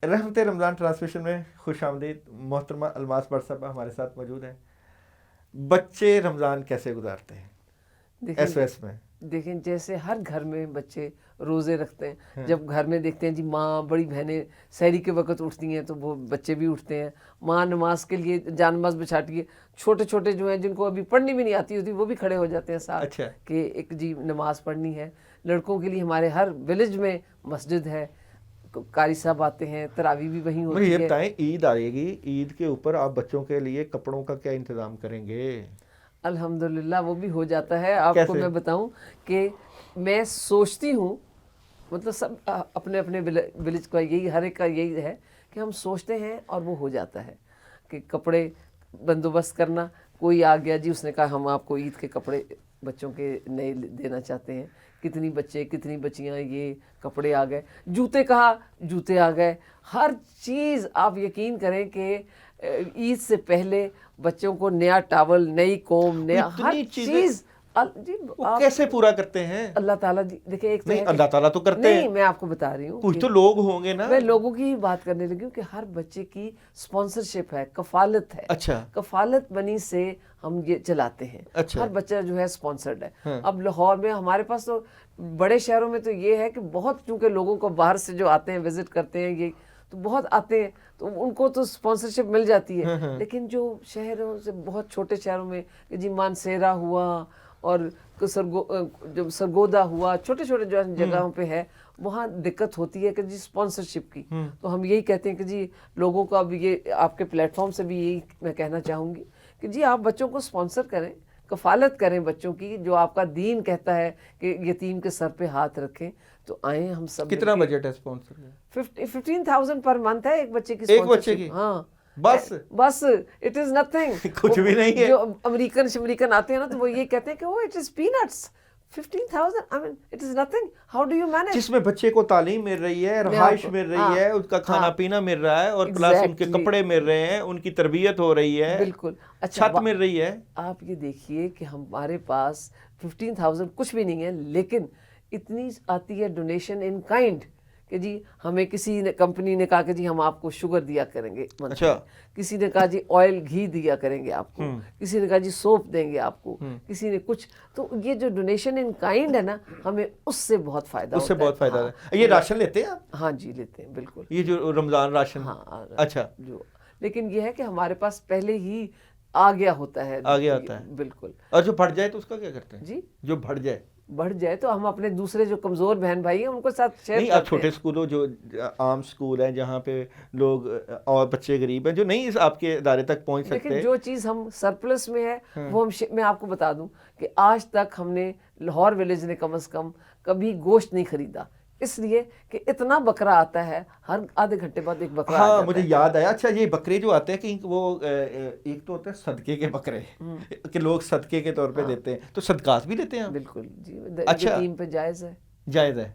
رحمت رمضان ٹرانسمیشن میں خوش آمدید. محترمہ الماس بٹ صاحبہ ہمارے ساتھ موجود ہیں. بچے رمضان کیسے گزارتے ہیں ایس او ایس میں؟ دیکھیں جیسے ہر گھر میں بچے روزے رکھتے ہیں. جب گھر میں دیکھتے ہیں جی ماں بڑی بہنیں سحری کے وقت اٹھتی ہیں تو وہ بچے بھی اٹھتے ہیں. ماں نماز کے لیے جان نماز بچھاتی ہے. چھوٹے چھوٹے جو ہیں جن کو ابھی پڑھنی بھی نہیں آتی ہوتی وہ بھی کھڑے ہو جاتے ہیں ساتھ. اچھا. کہ ایک جی نماز پڑھنی ہے. لڑکوں کے لیے ہمارے ہر ولیج میں مسجد ہے, قاری صاحب آتے ہیں, تراویح بھی وہیں ہوتی ہے. مجھے یہ بتائیں, عید آئے گی, عید کے اوپر آپ بچوں کے لیے کپڑوں کا کیا انتظام کریں گے؟ الحمدللہ وہ بھی ہو جاتا ہے. آپ کو میں بتاؤں کہ میں سوچتی ہوں, مطلب سب اپنے اپنے ولیج کا یہی, ہر ایک کا یہی ہے کہ ہم سوچتے ہیں اور وہ ہو جاتا ہے کہ کپڑے بندوبست کرنا. کوئی آ گیا جی, اس نے کہا ہم آپ کو عید کے کپڑے بچوں کے نئے دینا چاہتے ہیں. کتنی بچے کتنی بچیاں, یہ کپڑے آ گئے. جوتے کہا, جوتے آ گئے. ہر چیز آپ یقین کریں کہ عید سے پہلے بچوں کو نیا ٹاول, نئی کوم, نیا ہر چیز. جی کیسے پورا کرتے ہیں؟ اللہ تعالیٰ جی دیکھیں ایک تو نہیں, اللہ تعالیٰ تو کرتے ہیں. نہیں میں آپ کو بتا رہی ہوں, کچھ تو لوگ ہوں گے نا. میں لوگوں کی ہی بات کرنے لگی ہوں کہ ہر بچے کی اسپانسرشپ ہے, کفالت ہے. اچھا. کفالت منی سے ہم یہ چلاتے ہیں. اچھا. ہر بچہ جو ہے اسپانسرڈ ہے. اب لاہور میں ہمارے پاس تو, بڑے شہروں میں تو یہ ہے کہ بہت, چونکہ لوگوں کو باہر سے جو آتے ہیں وزٹ کرتے ہیں یہ تو بہت آتے ہیں تو ان کو تو اسپانسرشپ مل جاتی ہے. لیکن جو شہروں سے بہت چھوٹے شہروں میں جی مانسیرا ہوا اور جو سرگودا ہوا, چھوٹے چھوٹے جو جگہوں پہ ہے, وہاں دقت ہوتی ہے کہ جی اسپانسرشپ کی. تو ہم یہی کہتے ہیں کہ جی لوگوں کو اب یہ آپ کے پلیٹ فارم سے بھی یہی میں کہنا چاہوں گی کہ جی آپ بچوں کو اسپانسر کریں, کفالت کریں بچوں کی. جو آپ کا دین کہتا ہے کہ یتیم کے سر پہ ہاتھ رکھیں, تو آئیں ہم سب. کتنا بجٹ ہے اسپانسر کا؟ 15,000 پر منتھ ہے ایک بچے کی. ایک بچے کی؟ ہاں بس اٹ از نتھنگ. کچھ بھی نہیں ہے. جو امریکن آتے ہیں نا تو وہ یہ کہتے ہیں کہ وہ it is pants. 15,000 I mean it is nothing. How do you manage? جس میں بچے کو تعلیم مل رہی ہے, رہائش مل رہی ہے, اس کا کھانا پینا مل رہا ہے, اور پلس ان کے کپڑے مل رہے ہیں, ان کی تربیت ہو رہی ہے, بالکل چھت مل رہی ہے. آپ یہ دیکھیے کہ ہمارے پاس 15,000 کچھ بھی نہیں ہے, لیکن اتنی آتی ہے ڈونیشن ان کائنڈ کہ جی ہمیں کسی نے, کمپنی نے کہا کہ جی ہم آپ کو شوگر دیا کریں گے. اچھا. کسی نے کہا جی آئل گھی دیا کریں گے آپ کو. کسی نے کہا جی سوپ دیں گے آپ کو. کسی نے کچھ. تو یہ جو ڈونیشن ان کائنڈ ہے نا, ہمیں اس سے بہت فائدہ ہوتا ہے. اس سے بہت فائدہ ہے. یہ راشن لیتے ہیں آپ؟ ہاں جی لیتے ہیں بالکل. یہ جو رمضان راشن. ہاں اچھا. جو لیکن یہ ہے کہ ہمارے پاس پہلے ہی آ گیا ہوتا ہے. آ گیا ہوتا ہے بالکل. اور جو بڑھ جائے تو اس کا کیا کرتے ہیں؟ جی جو بڑھ جائے تو ہم اپنے دوسرے جو کمزور بہن بھائی ہیں ان کو ساتھ شیئر نہیں. اب چھوٹے اسکولوں, جو عام اسکول ہیں جہاں پہ لوگ اور بچے غریب ہیں جو نہیں آپ کے ادارے تک پہنچ سکتے, لیکن جو چیز ہم سرپلس میں ہے وہ میں آپ کو بتا دوں کہ آج تک ہم نے لاہور ولیج نے کم از کم کبھی گوشت نہیں خریدا, اس لیے کہ اتنا بکرا آتا ہے, ہر آدھے گھنٹے بعد ایک بکرا. ہاں مجھے یاد آیا. اچھا یہ بکرے جو آتے ہیں کہ وہ ایک تو ہوتے ہیں صدقے کے بکرے کہ لوگ صدقے کے طور پہ دیتے ہیں, تو صدقات بھی لیتے ہیں؟ بالکل جی. اچھا. یتیم پہ جائز ہے. جائز ہے.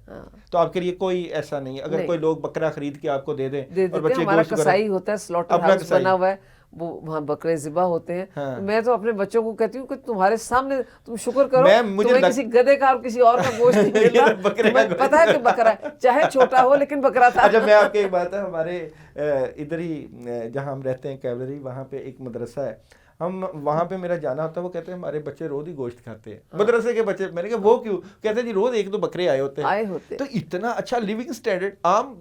تو آپ کے لیے کوئی ایسا نہیں ہے اگر کوئی لوگ بکرا خرید کے آپ کو دے دیں اور بچے ہمارا کسائی ہوتا ہے, سلاٹر ہاؤس بنا ہوا ہے, وہ وہاں بکرے ذبح ہوتے ہیں. میں تو اپنے بچوں کو کہتی ہوں کہ تمہارے سامنے تم شکر کرو, تمہیں کسی گدھے کا اور کسی اور کا گوشت نہیں مل رہا, تمہیں پتہ ہے کہ بکرا ہے, چاہے چھوٹا ہو لیکن بکرا تھا. اچھا میں آپ کی ایک بات ہے, ہمارے ادھر ہی جہاں ہم رہتے ہیں کیولری, وہاں پہ ایک مدرسہ ہے, ہم وہاں پہ میرا جانا ہوتا ہے, وہ کہتے ہیں ہمارے بچے روز ہی گوشت کھاتے ہیں, مدرسے کے بچے. میں نے کہا وہ کیوں؟ کہتے ہیں جی روز ایک دو بکرے آئے ہوتے ہیں. تو اتنا اچھا لیونگ سٹینڈرڈ, عام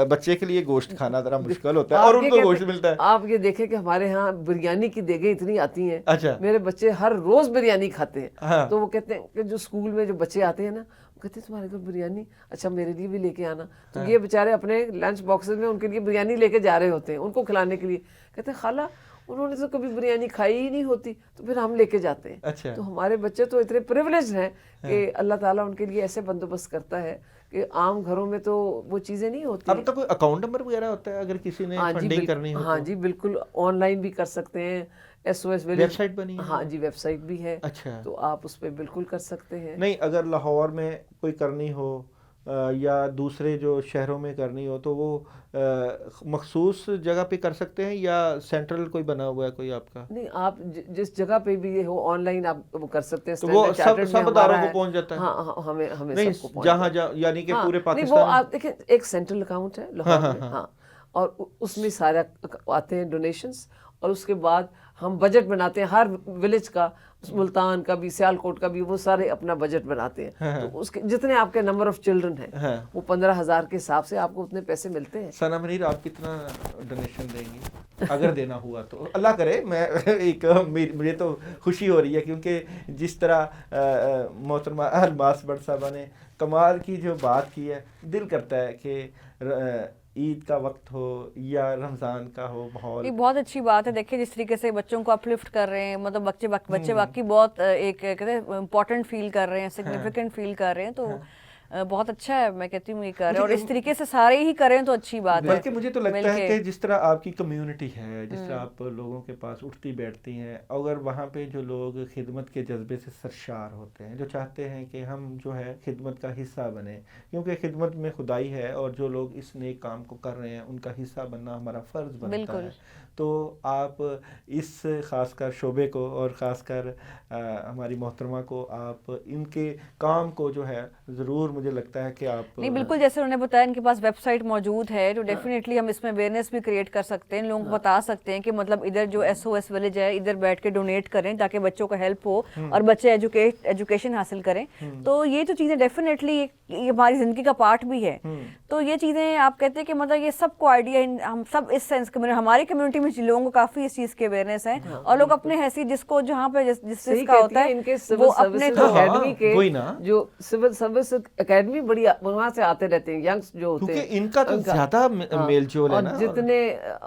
بچے کے لیے گوشت کھانا ذرا مشکل ہوتا ہے اور ان کو گوشت ملتا ہے. آپ یہ دیکھیں کہ ہمارے ہاں بریانی کی دیگیں اتنی آتی ہیں. اچھا. میرے بچے ہر روز بریانی کھاتے ہیں. تو وہ کہتے ہیں کہ جو اسکول میں جو بچے آتے ہیں نا, کہتے ہیں تمہارے گھر بریانی, اچھا میرے لیے بھی لے کے آنا. تو یہ بیچارے اپنے لنچ باکسز میں ان کے لیے بریانی لے کے جا رہے ہوتے ہیں ان کو کھلانے کے لیے. کہتے ہیں خالہ انہوں نے تو کبھی بریانی کھائی ہی نہیں ہوتی, تو پھر ہم لے کے جاتے ہیں. اچھا. تو ہمارے بچے تو اتنے پریولیجڈ ہیں کہ اللہ تعالیٰ ان کے لیے ایسے بندوبست کرتا ہے کہ عام گھروں میں تو وہ چیزیں نہیں ہوتی. اب تو کوئی اکاؤنٹ نمبر وغیرہ ہوتا ہے اگر کسی نے فنڈنگ کرنی ہو؟ ہاں جی بالکل, آن لائن بھی کر سکتے ہیں. SOS ویب سائٹ بنی ہے؟ ہاں جی ویب سائٹ بھی ہے. اچھا. تو آپ اس پہ بالکل کر سکتے ہیں. نہیں اگر لاہور میں کوئی کرنی ہو یا دوسرے جو شہروں میں کرنی ہو تو وہ مخصوص جگہ پہ کر سکتے ہیں یا سینٹرل کوئی بنا ہوا ہے کوئی آپ کا؟ نہیں, آپ جس جگہ پہ بھی ہو آن لائن آپ کر سکتے ہیں. تو وہ سب اداروں کو پہنچ جاتا ہے؟ ہاں ہمیں نہیں سب کو جہاں یعنی کہ پورے پاکستان. نہیں وہ آپ دیکھیں ایک سینٹرل اکاؤنٹ ہے لاہور میں. ہاں اور اس میں سارا آتے ہیں ڈونیشنس، اور اس کے بعد ہم بجٹ بناتے ہیں ہر ولیج کا، ملتان کا بھی، سیالکوٹ کا بھی، وہ سارے اپنا بجٹ بناتے ہیں. تو اس کے جتنے آپ کے نمبر آف چلڈرن ہیں وہ 15,000 کے حساب سے آپ کو اتنے پیسے ملتے ہیں. ثنا منیر آپ کتنا ڈونیشن دیں گی اگر دینا ہوا تو؟ اللہ کرے. میں ایک مجھے تو خوشی ہو رہی ہے کیونکہ جس طرح محترمہ الماس بٹ صاحبہ نے کمال کی جو بات کی ہے، دل کرتا ہے کہ عید کا وقت ہو یا رمضان کا ہو ماحول. یہ بہت اچھی بات ہے. دیکھیں جس طریقے سے بچوں کو اپلفٹ کر رہے ہیں، مطلب بچے واقعی بہت ایک کہتے ہیں امپورٹنٹ فیل کر رہے ہیں، سگنیفیکنٹ فیل کر رہیں، تو بہت اچھا ہے. میں کہتی ہوں یہ کر رہے ہیں، اور اس طریقے سے سارے ہی کریں تو اچھی بات ہے. بلکہ مجھے تو لگتا ہے کہ جس طرح آپ کی کمیونٹی ہے، جس طرح آپ لوگوں کے پاس اٹھتی بیٹھتی ہیں، اگر وہاں پہ جو لوگ خدمت کے جذبے سے سرشار ہوتے ہیں، جو چاہتے ہیں کہ ہم جو ہے خدمت کا حصہ بنیں، کیونکہ خدمت میں خدائی ہے، اور جو لوگ اس نیک کام کو کر رہے ہیں ان کا حصہ بننا ہمارا فرض بنتا ہے. تو آپ اس خاص کر شعبے کو اور خاص کر ہماری محترمہ کو آپ ان کے کام کو جو ہے ضرور، مجھے لگتا ہے کہ آپ نہیں بالکل جیسے انہوں نے بتایا ان کے پاس ویب سائٹ موجود ہے، تو ڈیفینیٹلی ہم اس میں اویئرنیس بھی کریٹ کر سکتے ہیں، لوگوں کو بتا سکتے ہیں کہ مطلب ادھر جو SOS ولیج ہے ادھر بیٹھ کے ڈونیٹ کریں تاکہ بچوں کو ہیلپ ہو اور بچے ایجوکیشن حاصل کریں. تو یہ تو چیزیں ڈیفینیٹلی یہ ہماری زندگی کا پارٹ بھی ہے. تو یہ چیزیں آپ کہتے ہیں کہ مطلب یہ سب کو آئیڈیا، ہم سب اس سینس کے ہماری کمیونٹی میں لوگوں کو کافی اس چیز کی اویئرنیس ہے، اور لوگ اپنے حیثیت جس کو جہاں پہ جس چیز کا ہوتا ہے وہ اپنے اکیڈمی کے جو سول سروس اکیڈمی بڑی وہاں سے آتے رہتے ہیں ینگس جو ہوتے ہیں، ان کا تو زیادہ میل جول ہے نا. جتنے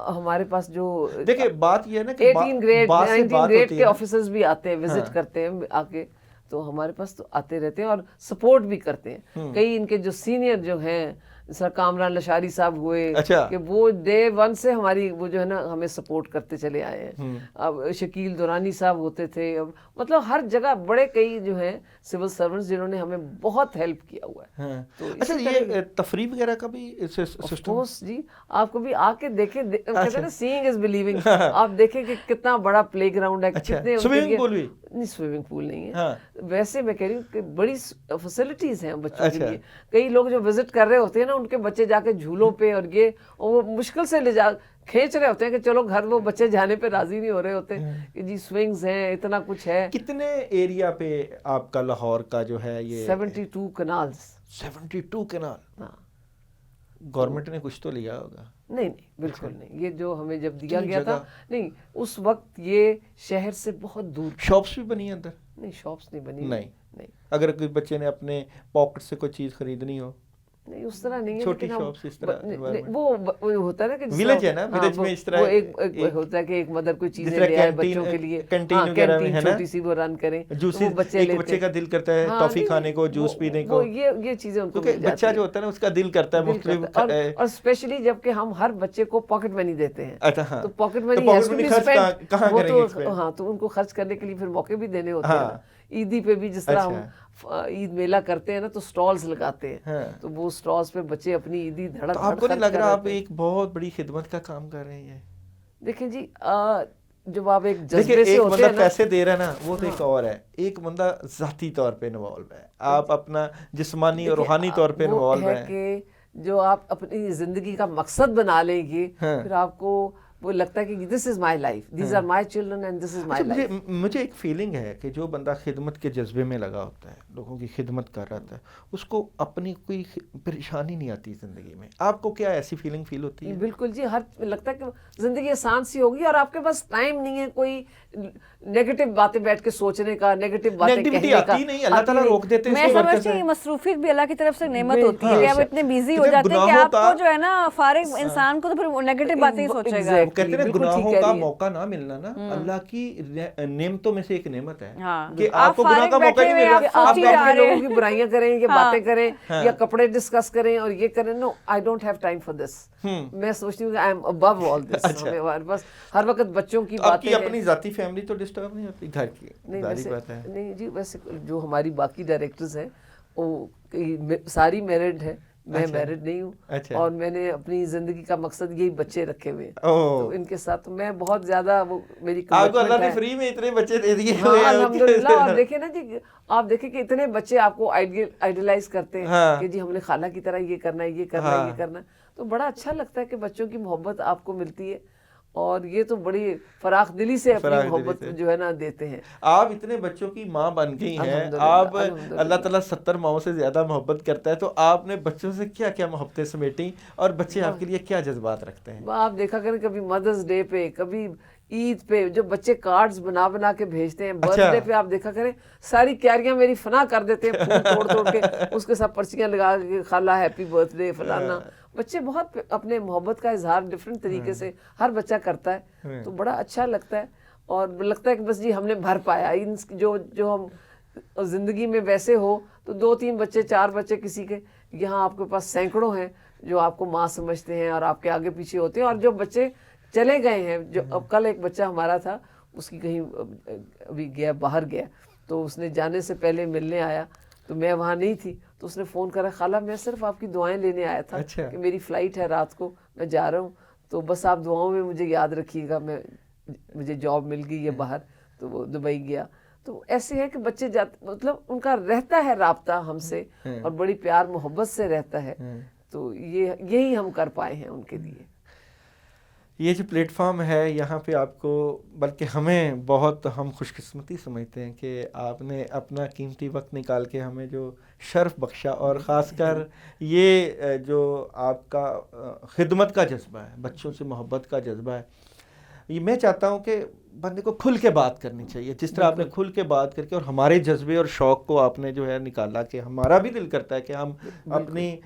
ہمارے پاس جو دیکھیں بات یہ ہے نا کہ 18 گریڈ 19 گریڈ کے آفیسرز بھی آتے ہیں، وزٹ کرتے ہیں آ کے، تو ہمارے پاس تو آتے رہتے ہیں اور سپورٹ بھی کرتے ہیں. کئی ان کے جو سینئر جو ہیں سر کامران لشاری صاحب ہوئے، کہ وہ ڈے 1 سے ہماری وہ جو ہے نا ہمیں سپورٹ کرتے چلے آئے ہیں. اب شکیل دورانی صاحب ہوتے تھے، مطلب ہر جگہ بڑے کئی جو ہیں سول سرونٹس جنہوں نے ہمیں بہت ہیلپ کیا ہوا ہے. اچھا یہ تفریح وغیرہ کا بھی سسٹم؟ جی آپ کو بھی آ کے دیکھیں، کہتے ہیں نا سیئنگ از بلیونگ. آپ دیکھیں کہ کتنا بڑا پلے گراؤنڈ ہے، کتنے سوئمنگ پول بھی نہیں، سوئمنگ پول نہیں ہے. ویسے میں کہہ رہی ہوں کہ بڑی فیسلٹیز ہیں بچوں کے لیے. کئی لوگ جو وزٹ کر رہے ہوتے ہیں نا ان کے بچے جا کے جھولوں پہ اور وہ مشکل سے لے جا کھینچ رہے ہوتے ہیں کہ چلو گھر، وہ بچے جانے پہ راضی نہیں ہو رہے ہوتے کہ جی سوئنگز ہیں، اتنا کچھ ہے. کتنے ایریا پہ آپ کا لاہور کا جو ہے یہ 72 کنالز. 72 کنال. گورنمنٹ نے کچھ تو لیا ہوگا؟ نہیں بالکل نہیں. یہ جو ہمیں جب دیا گیا تھا، نہیں اس وقت یہ شہر سے بہت دور. شاپس بھی بنی ہیں اندر؟ نہیں شاپس نہیں بنی. نہیں اگر کوئی بچے نے اپنے پاکٹ سے کوئی چیز خریدنی ہو؟ نہیں اس طرح نہیں ہے. چھوٹی شاپس اس طرح وہ ہوتا ہے نا کہ ولیج ہے نا، ولیج میں اس طرح ایک ہوتا ہے کہ ایک مدر کوئی چیزیں لے آئے بچوں کے لیے، کینٹین وغیرہ میں ہے نا، چھوٹی سی وہ رن کریں. جوسز ایک بچے کا دل کرتا ہے ٹافی کھانے کو، جوس پینے کو، یہ چیزیں ان کو مل جاتی ہیں. بچہ جو ہوتا ہے نا اس کا دل کرتا ہے مختلف. اور اسپیشلی جب کہ ہم ہر بچے کو پاکٹ منی دیتے ہیں، تو پاکٹ منی کہاں کریں گے؟ ہاں تو ان کو خرچ کرنے کے لیے پھر موقع بھی دینے ہوتے ہیں. عیدی پہ بھی جس طرح ہم عید میلہ کرتے ہیں نا تو سٹالز لگاتے ہیں، تو وہ سٹالز پہ بچے اپنی عیدی دھڑک دھڑک. آپ کو نہیں لگ رہا آپ ایک بہت بڑی خدمت کا کام کر رہے ہیں؟ دیکھیں جی جب آپ ایک جذبے سے ہوتے ہیں، ایک بندہ پیسے دے رہا ہے نا وہ تو ایک اور ہے، ایک بندہ ذاتی طور پہ انوالو ہے، آپ اپنا جسمانی اور روحانی طور پہ انوالو ہیں. کہ جو آپ اپنی زندگی کا مقصد بنا لیں گے، پھر آپ کو وہ لگتا ہے کہ this is my life, these are my children and this is my life. مجھے ایک فیلنگ ہے کہ جو بندہ خدمت کے جذبے میں لگا ہوتا ہے، لوگوں کی خدمت کر رہا ہوتا ہے، اس کو اپنی کوئی پریشانی نہیں آتی زندگی میں. آپ کو کیا ایسی فیلنگ فیل ہوتی ہے؟ بالکل جی، لگتا ہے کہ زندگی آسان سی ہوگی اور آپ کے پاس ٹائم نہیں ہے کوئی نیگیٹو باتیں بیٹھ کے سوچنے کا، نیگیٹو باتیں کہنے کا. نہیں، اللہ تعالیٰ روک دیتے ہیں. میں سمجھتی ہوں یہ مصروفیت بھی اللہ کی طرف سے نعمت ہوتی ہے کہ آپ اتنے بیزی ہو جاتے ہیں کہ آپ کو جو ہے نا فارغ انسان کو تو پھر نیگیٹو باتیں ہی سوچے گا. کہتے ہیں گناہوں کا موقع نہ ملنا نا اللہ کی نعمتوں میں سے ایک نعمت ہے کہ آپ کو گناہ کا موقع نہیں مل رہا. آپ لوگوں کی برائیاں کریں یا باتیں کریں یا کپڑے ڈسکس کریں اور یہ کریں. No I don't have time for this. میں سوچتی ہوں کہ آئی ایم ابو آل دس. ہمارے پاس ہر وقت بچوں کی باتیں. اپنی ذاتی فیملی تو ڈسٹرب نہیں ہوتی گھر کی؟ نہیں جی، ویسے جو ہماری باقی ڈائریکٹرز ہیں وہ ساری میرڈ ہیں، میں میرڈ نہیں ہوں، اور میں نے اپنی زندگی کا مقصد یہی بچے رکھے ہوئے ہیں. تو ان کے ساتھ میں بہت زیادہ وہ میری آپ کو اللہ نے فری میں اتنے بچے دے دیے ہوئے ہیں. الحمدللہ. اور دیکھیں نا جی، آپ دیکھیں کہ اتنے بچے آپ کو آئیڈیلائز کرتے ہیں کہ جی ہم نے خالہ کی طرح یہ کرنا ہے، یہ کرنا ہے، یہ کرنا ہے. تو بڑا اچھا لگتا ہے کہ بچوں کی محبت آپ کو ملتی ہے، اور یہ تو بڑی فراخ دلی سے اپنی محبت جو ہے نا دیتے ہیں. آپ اتنے بچوں کی ماں بن گئی ہیں، الحمدللہ، آپ الحمدللہ. اللہ تعالیٰ 70 ماؤں سے زیادہ محبت کرتا ہے، تو آپ نے بچوں سے کیا کیا محبتیں سمیٹیں اور بچے آپ کے لیے کیا جذبات رکھتے ہیں؟ آپ دیکھا کریں کبھی مدرس ڈے پہ، کبھی عید پہ، جو بچے کارڈز بنا بنا کے بھیجتے ہیں، برتھ ڈے پہ آپ دیکھا کریں ساری کیاریاں میری فنا کر دیتے ہیں، پھول توڑ توڑ کے اس کے ساتھ پرچیاں لگا کے خالہ ہیپی برتھ ڈے فلانا. بچے بہت اپنے محبت کا اظہار ڈفرینٹ طریقے سے ہر بچہ کرتا ہے، تو بڑا اچھا لگتا ہے. اور لگتا ہے کہ بس جی ہم نے بھر پایا جو ہم زندگی میں ویسے ہو تو 2-3 بچے 4 بچے کسی کے، یہاں آپ کے پاس سینکڑوں ہیں جو آپ کو ماں سمجھتے ہیں اور آپ کے آگے پیچھے ہوتے ہیں. اور جو بچے چلے گئے ہیں، جو اب کل ایک بچہ ہمارا تھا، اس کی کہیں ابھی گیا، باہر گیا، تو اس نے جانے سے پہلے ملنے آیا، تو میں وہاں نہیں تھی، تو اس نے فون کرا، خالہ میں صرف آپ کی دعائیں لینے آیا تھا کہ میری فلائٹ ہے رات کو، میں جا رہا ہوں، تو بس آپ دعاؤں میں مجھے یاد رکھیے گا. مجھے جاب مل گئی ہے باہر، تو وہ دبئی گیا. تو ایسے ہے کہ بچے جاتے، مطلب ان کا رہتا ہے رابطہ ہم سے، اور بڑی پیار محبت سے رہتا ہے. تو یہی ہم کر پائے ہیں ان کے لیے. یہ جو پلیٹ فارم ہے یہاں پہ آپ کو، بلکہ ہمیں بہت ہم خوش قسمتی سمجھتے ہیں کہ آپ نے اپنا قیمتی وقت نکال کے ہمیں جو شرف بخشا، اور خاص کر یہ جو آپ کا خدمت کا جذبہ ہے، بچوں سے محبت کا جذبہ ہے. یہ میں چاہتا ہوں کہ بندے کو کھل کے بات کرنی چاہیے، جس طرح آپ نے کھل کے بات کر کے اور ہمارے جذبے اور شوق کو آپ نے جو ہے نکالا، کہ ہمارا بھی دل کرتا ہے کہ ہم اپنی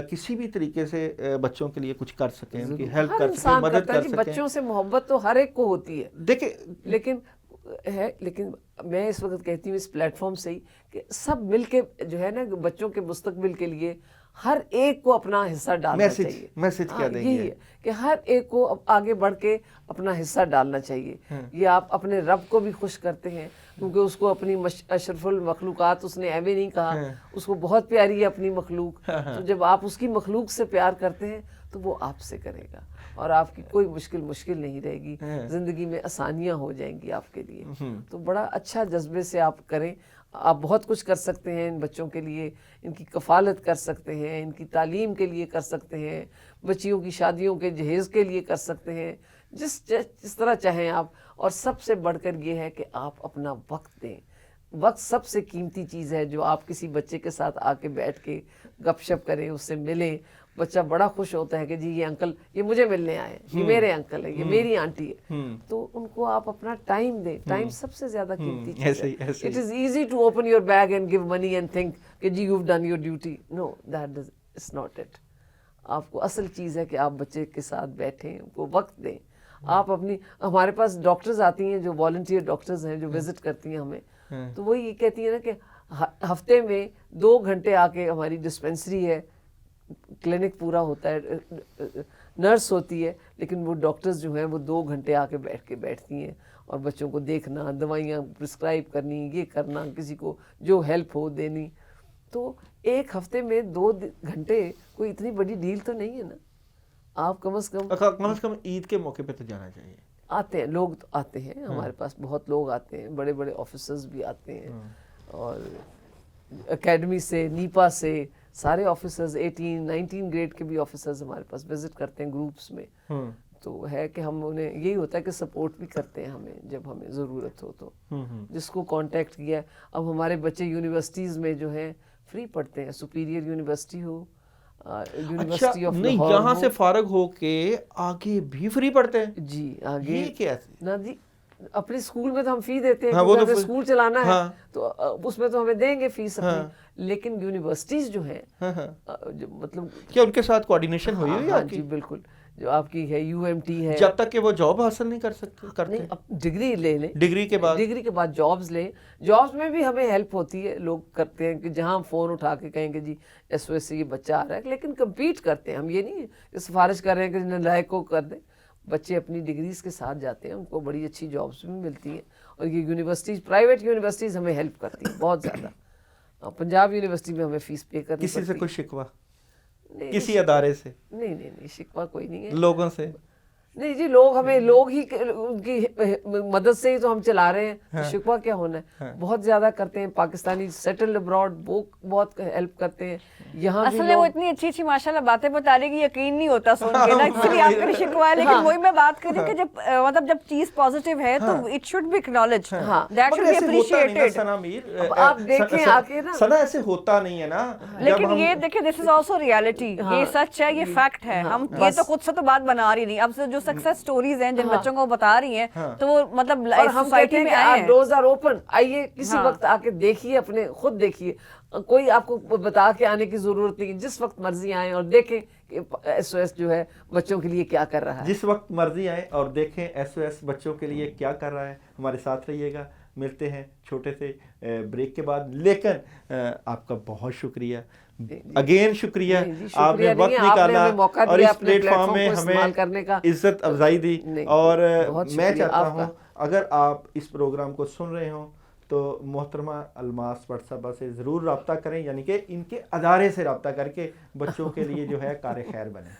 کسی بھی طریقے سے بچوں کے لیے کچھ کر سکیں، ان کی ہیلپ کر سکیں، مدد کر سکیں. بچوں سے محبت تو ہر ایک کو ہوتی ہے، دیکھیں لیکن میں اس وقت کہتی ہوں اس پلیٹ فارم سے ہی کہ سب مل کے جو ہے نا بچوں کے مستقبل کے لیے ہر ایک کو اپنا حصہ ڈالنا چاہیے. میسج کیا دیں گے؟ یہی ہے کہ ہر ایک کو آگے بڑھ کے اپنا حصہ ڈالنا چاہیے. یہ آپ اپنے رب کو بھی خوش کرتے ہیں، کیونکہ اس کو اپنی اشرف المخلوقات اس نے ایویں نہیں کہا، اس کو بہت پیاری ہے اپنی مخلوق. تو جب آپ اس کی مخلوق سے پیار کرتے ہیں تو وہ آپ سے کرے گا، اور آپ کی کوئی مشکل نہیں رہے گی، زندگی میں آسانیاں ہو جائیں گی آپ کے لیے. تو بڑا اچھا جذبے سے آپ کریں. آپ بہت کچھ کر سکتے ہیں ان بچوں کے لیے، ان کی کفالت کر سکتے ہیں، ان کی تعلیم کے لیے کر سکتے ہیں، بچیوں کی شادیوں کے جہیز کے لیے کر سکتے ہیں، جس طرح چاہیں آپ. اور سب سے بڑھ کر یہ ہے کہ آپ اپنا وقت دیں. وقت سب سے قیمتی چیز ہے، جو آپ کسی بچے کے ساتھ آ کے بیٹھ کے گپ شپ کریں، اس سے ملیں. بچہ بڑا خوش ہوتا ہے کہ جی یہ انکل یہ مجھے ملنے آئے، یہ میرے انکل ہے، یہ میری آنٹی ہے. تو ان کو آپ اپنا ٹائم دیں. ٹائم سب سے زیادہ قیمتی چیز ہے. It is easy to open your bag and give money and think کہ جی you have done your duty. No, that is not it. آپ کو اصل چیز ہے کہ آپ بچے کے ساتھ بیٹھیں، ان کو وقت دیں. آپ ہمارے پاس ڈاکٹرز آتی ہیں جو والنٹیئر ڈاکٹرز ہیں، جو وزٹ کرتی ہیں ہمیں، تو وہ یہ کہتی ہیں نا کہ ہفتے میں 2 گھنٹے آ کے، ہماری ڈسپینسری ہے، کلینک پورا ہوتا ہے، نرس ہوتی ہے، لیکن وہ ڈاکٹرز جو ہیں وہ 2 گھنٹے آ کے بیٹھتی ہیں، اور بچوں کو دیکھنا، دوائیاں پرسکرائب کرنی، یہ کرنا، کسی کو جو ہیلپ ہو دینی. تو ایک ہفتے میں 2 گھنٹے کوئی اتنی بڑی ڈیل تو نہیں ہے نا. آپ کم از کم عید کے موقع پہ تو جانا چاہیے. آتے ہیں لوگ، تو آتے ہیں ہمارے پاس، بہت لوگ آتے ہیں، بڑے بڑے آفیسرز بھی آتے ہیں، اور اکیڈمی سے، نیپا سے سارے آفیسرز، 18-19 گریڈ کے بھی آفیسرز ہمارے پاس وزٹ کرتے ہیں گروپس میں. تو ہے کہ ہم انہیں یہی ہوتا ہے کہ سپورٹ بھی کرتے ہیں ہمیں جب ہمیں ضرورت ہو تو. جس کو کانٹیکٹ کیا. اب ہمارے بچے یونیورسٹیز میں جو ہیں فری پڑھتے ہیں، superior university who, university of Lahore, یہاں سے فارغ ہو کے آگے بھی فری پڑھتے ہیں. جی آگے یہ کیا نہ جی، اپنے اسکول میں تو ہم فی دیتے ہیں، کیونکہ اگر اسکول چلانا ہے تو اس میں تو ہمیں دیں گے فیس اپنی. لیکن یونیورسٹیز جو ہیں، مطلب کیا ان کے ساتھ کوآرڈینیشن ہوئی ہوئی ہے آپ کی؟ جی بالکل. جو آپ کی ہے UMT ہے، جب تک کہ وہ جاب حاصل نہیں کر سکتے، کرتے ڈگری لے لیں، ڈگری کے بعد جابز لیں. جابز میں بھی ہمیں ہیلپ ہوتی ہے. لوگ کرتے ہیں کہ جہاں فون اٹھا کے کہیں گے جی SOS سے یہ بچہ آ رہا ہے، لیکن کمپیٹ کرتے ہیں. ہم یہ نہیں کہ سفارش کر رہے ہیں کہ نالائق کو کر دیں. بچے اپنی ڈگریز کے ساتھ جاتے ہیں، ان کو بڑی اچھی جابز بھی ملتی ہیں. اور یہ یونیورسٹیز، پرائیویٹ یونیورسٹیز ہمیں ہیلپ کرتی ہیں بہت زیادہ. پنجاب یونیورسٹی میں ہمیں فیس پے کرنی کسی سے کوئی شکوہ؟ نہیں، کسی ادارے سے؟ نہیں، شکوہ کوئی نہیں ہے. لوگوں سے نہیں جی لوگ ہی ان کی مدد سے ہی تو ہم چلا رہے ہیں, تو شکوہ کیا ہونا ہے. بہت زیادہ کرتے ہیں پاکستانی سیٹلڈ ابراڈ, وہ بہت ہیلپ کرتے ہیں. یہاں بھی اصل میں وہ اتنی اچھی اچھی ماشاءاللہ باتیں بتا رہی کہ یقین نہیں ہوتا سن کے نا, اس لیے آپ کا شکوہ ہے. لیکن وہی میں بات کر رہی ہوں کہ جب مطلب جب چیز پازیٹیو ہے تو it should be acknowledged, that should be appreciated. آپ دیکھیں آ کے نا سنا ایسے ہوتا نہیں ہے نا. لیکن یہ دیکھیں دس از آلسو ریالٹی, یہ سچ ہے, یہ فیکٹ ہے. ہم یہ تو خود سے تو بات بنا رہی نہیں, اب سے جو سکسیس سٹوریز ہیں جن بچوں کو بتا رہی ہیں تو وہ مطلب سوسائٹی میں آئے ہیں. ڈورز آر اوپن, آئیے کسی وقت آ کے دیکھیے, اپنے خود دیکھیے, کوئی آپ کو بتا کے آنے کی ضرورت نہیں, جس وقت مرضی آئیں اور دیکھیں کہ SOS جو ہے بچوں کے لیے کیا کر رہا ہے. جس وقت مرضی آئیں اور دیکھیں SOS بچوں کے لیے کیا کر رہا ہے. ہمارے ساتھ رہیے گا, ملتے ہیں چھوٹے سے بریک کے بعد. لیکن آپ کا بہت شکریہ, اگین شکریہ, آپ نے وقت نکالا اور اس پلیٹ فارم میں ہمیں عزت افزائی دی. اور میں چاہتا ہوں اگر آپ اس پروگرام کو سن رہے ہوں تو محترمہ الماس بٹ صاحبہ سے ضرور رابطہ کریں, یعنی کہ ان کے ادارے سے رابطہ کر کے بچوں کے لیے جو ہے کار خیر بنے.